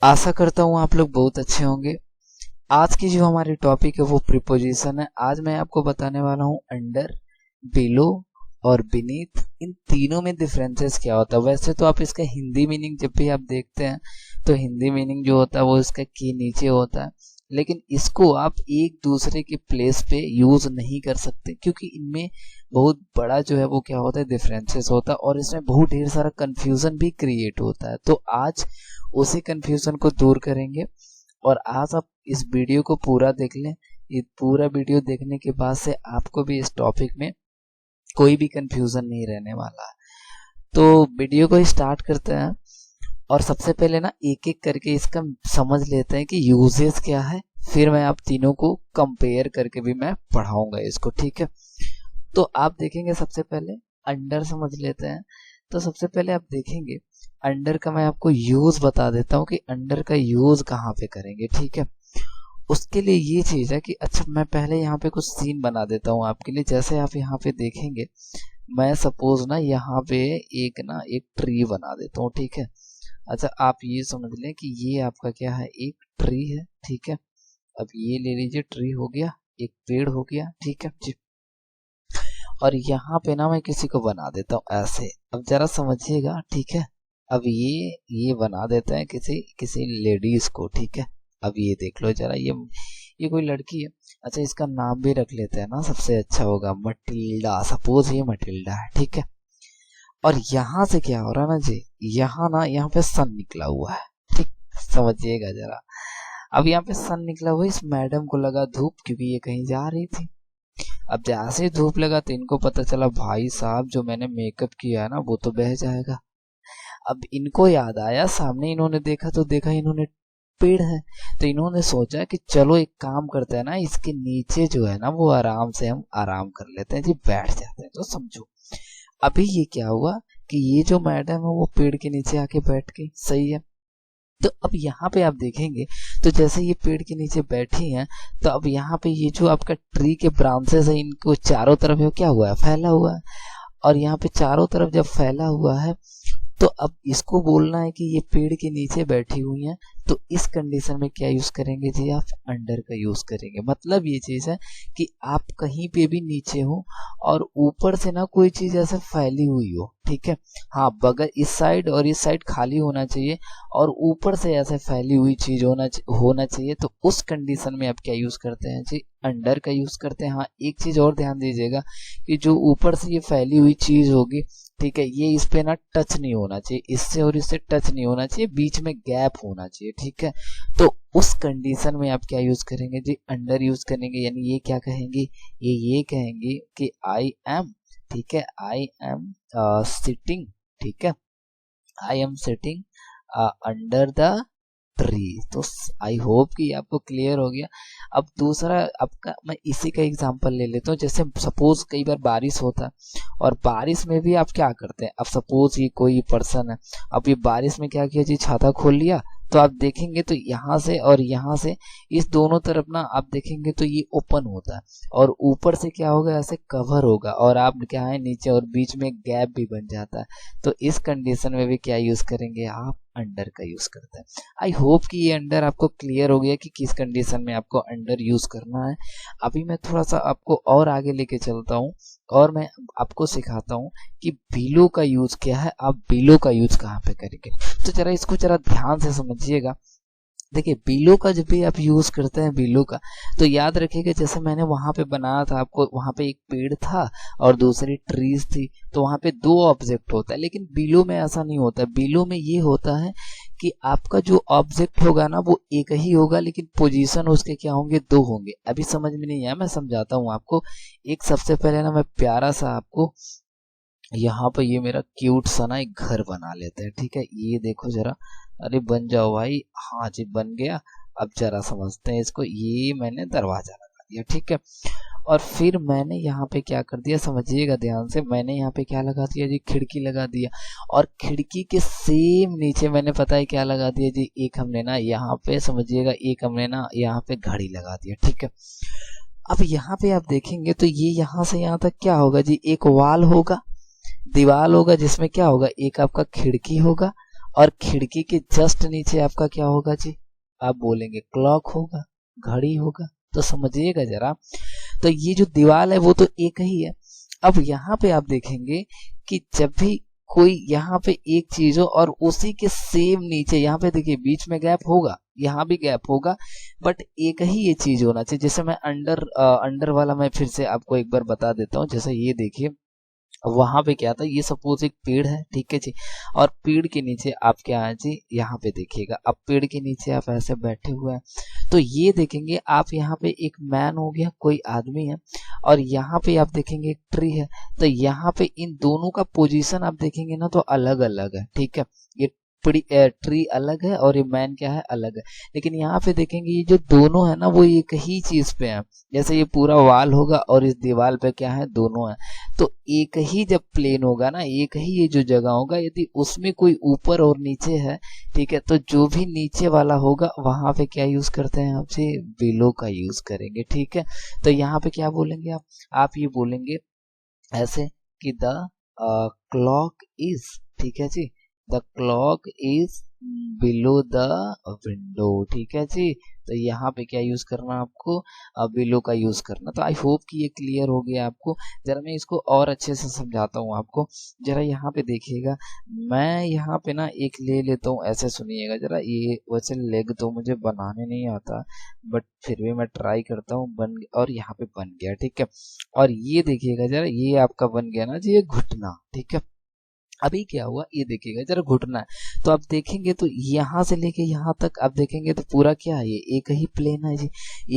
आशा करता हूँ आप लोग बहुत अच्छे होंगे। आज की जो हमारी टॉपिक है वो प्रीपोजिशन है। आज मैं आपको बताने वाला हूँ अंडर, बिलो और बीनीथ, इन तीनों में डिफरेंसेस क्या होता है। वैसे तो आप इसका हिंदी मीनिंग जब भी आप देखते हैं तो हिंदी मीनिंग जो होता है वो इसका के नीचे होता है, लेकिन इसको आप एक दूसरे के प्लेस पे यूज नहीं कर सकते क्योंकि इनमें बहुत बड़ा जो है वो क्या होता है डिफरेंसेस होता है और इसमें बहुत ढेर सारा कंफ्यूजन भी क्रिएट होता है। तो आज उसी कंफ्यूजन को दूर करेंगे और आज आप इस वीडियो को पूरा देख लें। ये पूरा वीडियो देखने के बाद से आपको भी इस टॉपिक में कोई भी कंफ्यूजन नहीं रहने वाला है। तो वीडियो को स्टार्ट करते हैं और सबसे पहले ना एक एक करके इसका समझ लेते हैं कि यूजेस क्या है, फिर मैं आप तीनों को कंपेयर करके भी मैं पढ़ाऊंगा इसको, ठीक है। तो आप देखेंगे सबसे पहले अंडर समझ लेते हैं। तो सबसे पहले आप देखेंगे अंडर का मैं आपको यूज बता देता हूँ कि अंडर का यूज कहाँ पे करेंगे, ठीक है। उसके लिए ये चीज है कि अच्छा मैं पहले यहाँ पे कुछ सीन बना देता हूँ आपके लिए। जैसे आप यहाँ पे देखेंगे, मैं सपोज ना यहाँ पे एक ट्री बना देता हूँ, ठीक है। अच्छा आप ये समझ लें कि ये आपका क्या है, एक ट्री है, ठीक है। अब ये ले लीजिए, ट्री हो गया, एक पेड़ हो गया, ठीक है जी। और यहाँ पे ना मैं किसी को बना देता हूँ ऐसे। अब जरा समझिएगा, ठीक है। अब ये बना देते हैं किसी किसी लेडीज को, ठीक है। अब ये देख लो जरा, ये कोई लड़की है। अच्छा इसका नाम भी रख लेते हैं ना, सबसे अच्छा होगा मटिल्डा। सपोज ये मटिल्डा है, ठीक है। और यहाँ से क्या हो रहा है ना जी, यहाँ पे सन निकला हुआ है, ठीक। समझिएगा जरा, अब यहाँ पे सन निकला हुआ है, इस मैडम को लगा धूप क्योंकि ये कहीं जा रही थी। अब जैसे ही धूप लगा तो इनको पता चला भाई साहब जो मैंने मेकअप किया है ना वो तो बह जाएगा। अब इनको याद आया, सामने इन्होंने देखा तो देखा इन्होंने पेड़ है, तो इन्होंने सोचा कि चलो एक काम करते हैं ना, इसके नीचे जो है ना वो आराम से हम आराम कर लेते हैं जी, बैठ जाते हैं। तो समझो अभी ये क्या हुआ कि ये जो मैडम है वो पेड़ के नीचे आके बैठ गई, सही है। तो अब यहाँ पे आप देखेंगे तो जैसे ये पेड़ के नीचे बैठी हैं, तो अब यहाँ पे ये जो आपका ट्री के ब्रांचेस है इनको चारों तरफ ये क्या हुआ है, फैला हुआ है। और यहाँ पे चारों तरफ जब फैला हुआ है तो अब इसको बोलना है कि ये पेड़ के नीचे बैठी हुई हैं, तो इस कंडीशन में क्या यूज करेंगे जी, आप अंडर का यूज करेंगे। मतलब ये चीज है कि आप कहीं पे भी नीचे हो और ऊपर से ना कोई चीज ऐसे फैली हुई हो, ठीक है। हाँ बगल इस साइड और इस साइड खाली होना चाहिए और ऊपर से ऐसे फैली हुई चीज होना चाहिए। तो उस कंडीशन में आप क्या यूज करते हैं जी, अंडर का यूज करते हैं। हाँ एक चीज और ध्यान दीजिएगा कि जो ऊपर से ये फैली हुई चीज होगी, ठीक है, ये इस पे ना टच नहीं होना चाहिए, इससे और इससे टच नहीं होना चाहिए, बीच में गैप होना चाहिए, ठीक है। तो उस कंडीशन में आप क्या यूज करेंगे जी, अंडर यूज करेंगे। यानी ये क्या कहेंगे, ये कहेंगे कि आई एम, ठीक है, आई एम सिटिंग, ठीक है, I am sitting under the tree. तो आई होप कि आपको क्लियर हो गया। अब दूसरा आपका मैं इसी का एग्जांपल ले लेता हूँ। जैसे सपोज कई बार बारिश होता है और बारिश में भी आप क्या करते हैं, अब सपोज ये कोई पर्सन है, अब ये बारिश में क्या किया जी, छाता खोल लिया। तो आप देखेंगे तो यहाँ से और यहाँ से इस दोनों तरफ ना आप देखेंगे तो ये ओपन होता है और ऊपर से क्या होगा, ऐसे कवर होगा और आप क्या है नीचे और बीच में गैप भी बन जाता है। तो इस कंडीशन में भी क्या यूज करेंगे, आप अंडर का यूज करते हैं। आई होप कि ये अंडर आपको क्लियर हो गया कि किस कंडीशन में आपको अंडर यूज करना है। अभी मैं थोड़ा सा आपको और आगे लेके चलता हूँ और मैं आपको सिखाता हूँ कि बिलो का यूज क्या है, आप बिलो का यूज कहाँ पे करेंगे। तो जरा इसको जरा ध्यान से समझिएगा। देखिए बिलो का जब भी आप यूज करते हैं बिलो का, तो याद रखिएगा जैसे मैंने वहां पे बनाया था आपको, वहां पे एक पेड़ था और दूसरी ट्रीज थी, तो वहां पे दो ऑब्जेक्ट होता है। लेकिन बिलो में ऐसा नहीं होता। बिलो में ये होता है कि आपका जो ऑब्जेक्ट होगा ना वो एक ही होगा, लेकिन पोजीशन उसके क्या होंगे, दो होंगे। अभी समझ में नहीं आया, मैं समझाता हूँ आपको। एक सबसे पहले ना मैं प्यारा सा आपको यहाँ पे ये मेरा क्यूट सा ना एक घर बना लेते हैं, ठीक है। ये देखो जरा, अरे बन जाओ भाई, हाँ जी बन गया। अब जरा समझते हैं इसको, ये मैंने दरवाजा लगा दिया, ठीक है। और फिर मैंने यहाँ पे क्या कर दिया, समझिएगा ध्यान से, मैंने यहाँ पे क्या लगा दिया जी, खिड़की लगा दिया। और खिड़की के सेम नीचे मैंने पता है क्या लगा दिया जी, एक हमने ना यहाँ पे समझिएगा, एक हमने ना यहाँ पे घड़ी लगा दिया, ठीक है। अब यहाँ पे आप देखेंगे तो ये यहाँ से यहाँ तक क्या होगा जी, एक वाल होगा, दीवार होगा, जिसमें क्या होगा, एक आपका खिड़की होगा और खिड़की के जस्ट नीचे आपका क्या होगा जी, आप बोलेंगे क्लॉक होगा, घड़ी होगा। तो समझिएगा जरा, तो ये जो दीवार है वो तो एक ही है। अब यहाँ पे आप देखेंगे कि जब भी कोई यहाँ पे एक चीज हो और उसी के सेम नीचे, यहाँ पे देखिए बीच में गैप होगा, यहाँ भी गैप होगा, बट एक ही ये चीज होना चाहिए। जैसे मैं अंडर वाला मैं फिर से आपको एक बार बता देता हूँ। जैसे ये देखिए, वहां पे क्या था, ये सपोज एक पेड़ है, ठीक है जी, और पेड़ के नीचे आप क्या है जी, यहाँ पे देखिएगा, अब पेड़ के नीचे आप ऐसे बैठे हुए हैं, तो ये देखेंगे आप यहाँ पे एक मैन हो गया, कोई आदमी है, और यहाँ पे आप देखेंगे एक ट्री है। तो यहाँ पे इन दोनों का पोजीशन आप देखेंगे ना तो अलग अलग है, ठीक है। ये ट्री अलग है और ये मैन क्या है, अलग है। लेकिन यहाँ पे देखेंगे ये जो दोनों है ना वो एक ही चीज पे है। जैसे ये पूरा वाल होगा और इस दीवार पे क्या है, दोनों है। तो एक ही जब प्लेन होगा ना, एक ही ये जो जगह होगा, यदि उसमें कोई ऊपर और नीचे है, ठीक है, तो जो भी नीचे वाला होगा वहां पे क्या यूज करते हैं आपसे, बिलो का यूज करेंगे, ठीक है। तो यहाँ पे क्या बोलेंगे आप ये बोलेंगे ऐसे कि द क्लॉक इज, ठीक है जी, the clock is below the window, ठीक है जी। तो यहाँ पे क्या यूज करना आपको, बिलो का यूज करना। तो आई होप कि ये क्लियर हो गया आपको। जरा मैं इसको और अच्छे से समझाता हूँ आपको। जरा यहाँ पे देखिएगा, मैं यहाँ पे ना एक ले लेता हूँ, ऐसे सुनिएगा जरा। ये वैसे लेग तो मुझे बनाने नहीं आता, बट फिर भी मैं ट्राई करता हूँ, और यहाँ पे बन गया, ठीक है। और ये देखिएगा जरा, ये आपका बन गया ना जी, ये घुटना, ठीक है। अभी क्या हुआ ये देखिएगा जरा, घुटना है। तो आप देखेंगे तो यहाँ से लेके यहाँ तक आप देखेंगे तो पूरा क्या है, ये एक ही प्लेन है जी,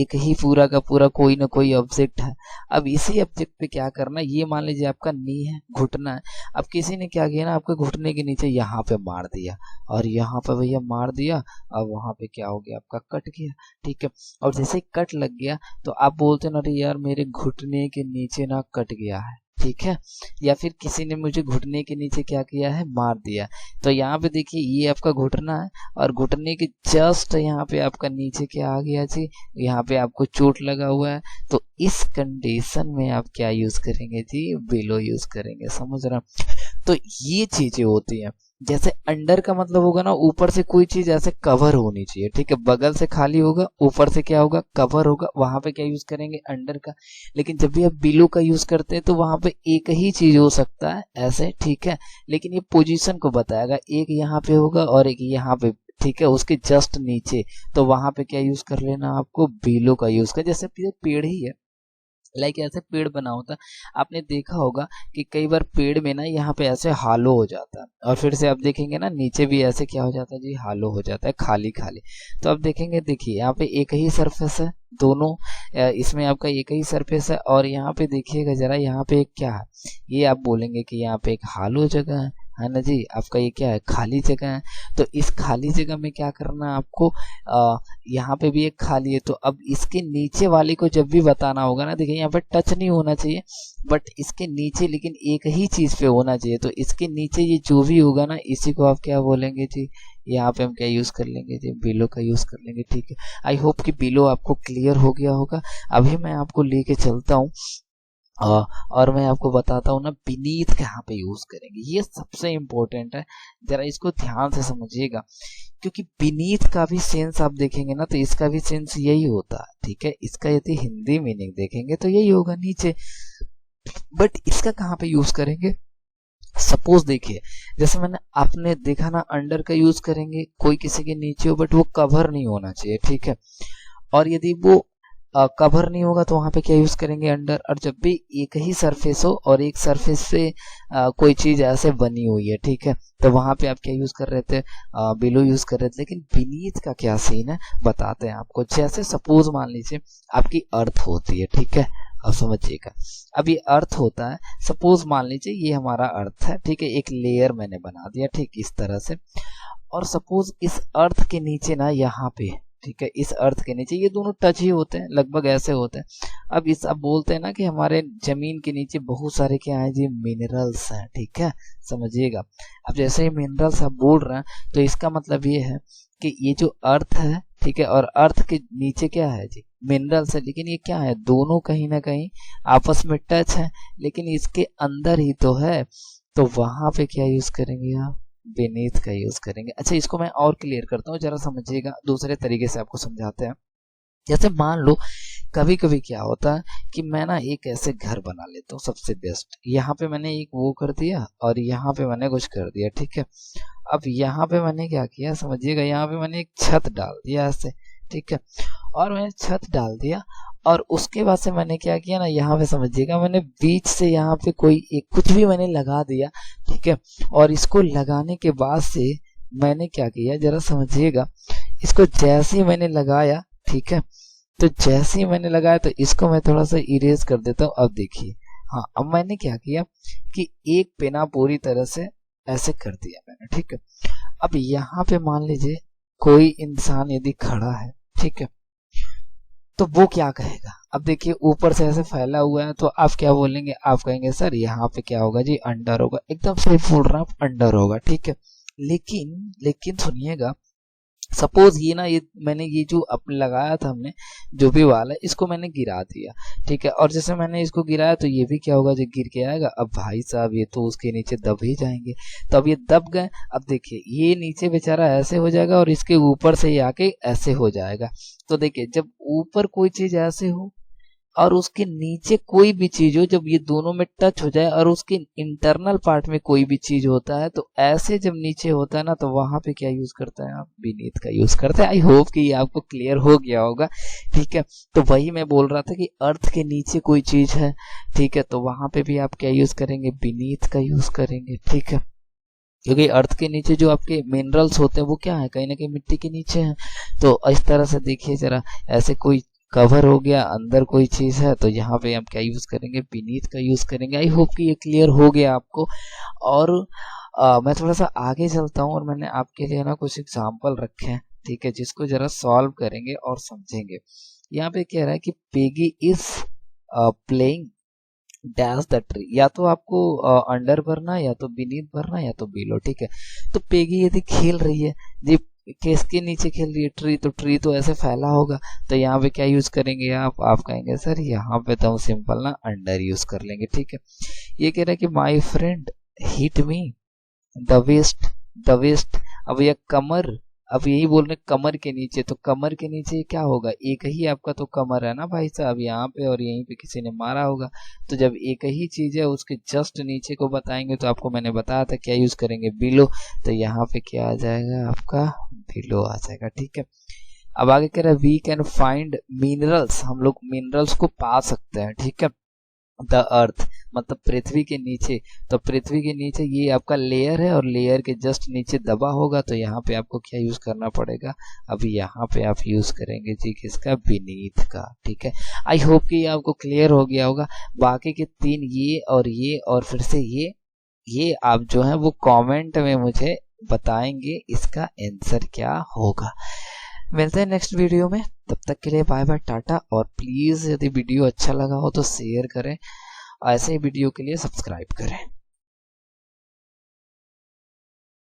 एक ही पूरा का पूरा कोई ना कोई ऑब्जेक्ट है। अब इसी ऑब्जेक्ट पे क्या करना, ये मान लीजिए आपका नी है, घुटना है। अब किसी ने क्या किया ना, आपके घुटने के नीचे यहाँ पे मार दिया, और यहाँ पे भैया मार दिया, अब वहां पे क्या हो गया, आपका कट गया, ठीक है। और जैसे कट लग गया तो आप बोलते ना, अरे यार मेरे घुटने के नीचे ना कट गया है, ठीक है। या फिर किसी ने मुझे घुटने के नीचे क्या किया है, मार दिया। तो यहाँ पे देखिए ये आपका घुटना है, और घुटने के जस्ट यहाँ पे आपका नीचे क्या आ गया जी, यहाँ पे आपको चोट लगा हुआ है। तो इस कंडीशन में आप क्या यूज करेंगे जी, बिलो यूज करेंगे, समझ रहे हैं। तो ये चीजें होती हैं। जैसे अंडर का मतलब होगा ना, ऊपर से कोई चीज ऐसे कवर होनी चाहिए, ठीक है। बगल से खाली होगा, ऊपर से क्या होगा, कवर होगा, वहां पे क्या यूज करेंगे, अंडर का। लेकिन जब भी आप बिलो का यूज करते हैं तो वहां पे एक ही चीज हो सकता है ऐसे, ठीक है। लेकिन ये पोजीशन को बताएगा, एक यहाँ पे होगा और एक यहाँ पे, ठीक है, उसके जस्ट नीचे। तो वहां पे क्या यूज कर लेना आपको, बिलो का यूज कर। जैसे पेड़ ही है, लाइक ऐसे पेड़ बना होता है, आपने देखा होगा कि कई बार पेड़ में ना यहाँ पे ऐसे हालो हो जाता है, और फिर से आप देखेंगे ना नीचे भी ऐसे क्या हो जाता है जी, हालो हो जाता है, खाली खाली। तो आप देखेंगे, देखिए यहाँ पे एक ही सरफेस है, दोनों इसमें आपका एक ही सरफेस है। और यहाँ पे देखिएगा जरा, यहाँ पे एक क्या है, ये आप बोलेंगे कि यहाँ पे एक हालो जगह है ना जी, आपका ये क्या है, खाली जगह है। तो इस खाली जगह में क्या करना है आपको, यहाँ पे भी एक खाली है, तो अब इसके नीचे वाले को जब भी बताना होगा ना, देखिए यहाँ पे टच नहीं होना चाहिए, बट इसके नीचे लेकिन एक ही चीज पे होना चाहिए। तो इसके नीचे ये जो भी होगा ना, इसी को आप क्या बोलेंगे जी, यहाँ पे हम क्या यूज कर लेंगे जी, बिलो का यूज कर लेंगे, ठीक है। आई होप कि बिलो आपको क्लियर हो गया होगा। अभी मैं आपको लेके चलता हूँ, और मैं आपको बताता हूँ ना बीनीथ कहाँ पे यूज करेंगे, ये सबसे इम्पोर्टेंट है। जरा इसको ध्यान से समझिएगा, क्योंकि बीनीथ का भी सेंस आप देखेंगे ना तो इसका भी सेंस यही होता है, ठीक है। इसका यदि हिंदी मीनिंग देखेंगे तो यही होगा, नीचे। बट इसका कहाँ पे यूज करेंगे, सपोज देखिए, जैसे मैंने आपने देखा ना, अंडर का यूज करेंगे, कोई किसी के नीचे हो बट वो कवर नहीं होना चाहिए, ठीक है। और यदि वो कवर नहीं होगा तो वहां पे क्या यूज करेंगे, अंडर। और जब भी एक ही सरफेस हो और एक सरफेस से कोई चीज ऐसे बनी हुई है, ठीक है, तो वहां पे आप क्या यूज कर रहे थे, बिलो यूज कर रहे थे। लेकिन बीनीथ का क्या सीन है बताते हैं आपको। जैसे सपोज मान लीजिए आपकी अर्थ होती है, ठीक है, अब समझिएगा। अब ये अर्थ होता है, सपोज मान लीजिए ये हमारा अर्थ है, ठीक है, एक लेयर मैंने बना दिया, ठीक, इस तरह से। और सपोज इस अर्थ के नीचे ना, यहाँ पे, ठीक है, इस अर्थ के नीचे ये दोनों टच ही होते हैं, लगभग ऐसे होते हैं। अब इस अब बोलते हैं ना कि हमारे जमीन के नीचे बहुत सारे क्या है जी, मिनरल्स हैं, ठीक है, समझिएगा। अब जैसे ही मिनरल्स आप बोल रहे हैं तो इसका मतलब ये है कि ये जो अर्थ है, ठीक है, और अर्थ के नीचे क्या है जी, मिनरल्स है। लेकिन ये क्या है, दोनों कहीं ना कहीं आपस में टच है, लेकिन इसके अंदर ही तो है। तो वहां पे क्या यूज करेंगे आप, बीनीथ का यूज करेंगे। अच्छा, इसको मैं और क्लियर करता हूँ, जरा समझिएगा, दूसरे तरीके से आपको समझाते हैं। जैसे मान लो कभी कभी क्या होता है कि मैं ना एक ऐसे घर बना लेता हूँ, सबसे बेस्ट, यहाँ पे मैंने एक वो कर दिया और यहाँ पे मैंने कुछ कर दिया, ठीक है। अब यहाँ पे मैंने क्या किया समझिएगा, यहाँ पे मैंने एक छत डाल दिया ऐसे, ठीक है, और मैंने छत डाल दिया और उसके बाद से मैंने क्या किया ना, यहाँ पे समझिएगा, मैंने बीच से यहाँ पे कोई एक कुछ भी मैंने लगा दिया, ठीक है। और इसको लगाने के बाद से मैंने क्या किया जरा समझिएगा, इसको जैसे ही मैंने लगाया, ठीक है, तो जैसे ही मैंने लगाया तो इसको मैं थोड़ा सा इरेज कर देता हूँ। अब देखिए, हाँ, अब मैंने क्या किया कि एक पेना पूरी तरह से ऐसे कर दिया मैंने, ठीक है। अब यहाँ पे मान लीजिए कोई इंसान यदि खड़ा है, ठीक है, तो वो क्या कहेगा। अब देखिए ऊपर से ऐसे फैला हुआ है, तो आप क्या बोलेंगे, आप कहेंगे सर यहाँ पे क्या होगा जी, अंडर होगा। एकदम सही बोल रहा आप, अंडर होगा, ठीक है। लेकिन सुनिएगा, सपोज ये ना, ये मैंने ये जो अब लगाया था हमने, जो भी वाल है, इसको मैंने गिरा दिया, ठीक है। और जैसे मैंने इसको गिराया तो ये भी क्या होगा, जो गिर के आएगा। अब भाई साहब ये तो उसके नीचे दब ही जाएंगे, तो अब ये दब गए। अब देखिए ये नीचे बेचारा ऐसे हो जाएगा और इसके ऊपर से ये आके ऐसे हो जाएगा। तो देखिए जब ऊपर कोई चीज ऐसे हो और उसके नीचे कोई भी चीज हो, जब ये दोनों में टच हो जाए और उसके इंटरनल पार्ट में कोई भी चीज होता है, तो ऐसे जब नीचे होता है ना, तो वहां पे क्या यूज करते हैं आप, बीनीथ का यूज करते हैं। आई होप कि ये आपको क्लियर हो गया होगा, ठीक है। तो वही मैं बोल रहा था कि अर्थ के नीचे कोई चीज है, ठीक है, तो वहां पे भी आप क्या यूज करेंगे, बीनीथ का यूज करेंगे, ठीक है। क्योंकि अर्थ के नीचे जो आपके मिनरल्स होते हैं वो क्या है, कहीं ना कहीं मिट्टी के नीचे है। तो इस तरह से देखिए जरा, ऐसे कोई कवर हो गया, अंदर कोई चीज है, तो यहाँ पे हम क्या यूज करेंगे, बीनीथ का यूज करेंगे। आई होप कि ये क्लियर हो गया आपको। और मैं थोड़ा सा आगे चलता हूँ और मैंने आपके लिए ना कुछ एग्जाम्पल रखे हैं, ठीक है, जिसको जरा सॉल्व करेंगे और समझेंगे। यहाँ पे कह रहा है कि Peggy is playing dash the tree, या तो आपको अंडर भरना है, या तो बीनीथ भरना है, या तो बिलो, ठीक है। तो पेगी यदि खेल रही है जी, किसके नीचे खेल रही है, ट्री, तो ट्री तो ऐसे फैला होगा, तो यहाँ पे क्या यूज करेंगे आप कहेंगे सर यहाँ पे तो हम सिंपल ना अंडर यूज कर लेंगे, ठीक है। ये कह रहा है कि my friend hit me the waist. अब यह कमर, अब यही बोल रहे कमर के नीचे, तो कमर के नीचे क्या होगा, एक ही आपका तो कमर है ना भाई साहब, यहाँ पे और यहीं पे किसी ने मारा होगा। तो जब एक ही चीज है उसके जस्ट नीचे को बताएंगे, तो आपको मैंने बताया था क्या यूज करेंगे, बिलो। तो यहाँ पे क्या आ जाएगा आपका, बिलो आ जाएगा, ठीक है। अब आगे कह रहा है वी कैन फाइंड मिनरल्स, हम लोग मिनरल्स को पा सकते हैं, ठीक है। द अर्थ मतलब पृथ्वी के नीचे, तो पृथ्वी के नीचे ये आपका लेयर है और लेयर के जस्ट नीचे दबा होगा, तो यहाँ पे आपको क्या यूज करना पड़ेगा, अभी यहाँ पे आप यूज करेंगे जी किसका, बीनीथ का, ठीक है। आई होप कि ये आपको क्लियर हो गया होगा। बाकी के तीन, ये और फिर से ये आप जो है वो कमेंट में मुझे बताएंगे इसका आंसर क्या होगा। मिलते हैं नेक्स्ट वीडियो में, तब तक के लिए बाय बाय, टाटा। और प्लीज यदि वीडियो अच्छा लगा हो तो शेयर करें, ऐसे ही वीडियो के लिए सब्सक्राइब करें।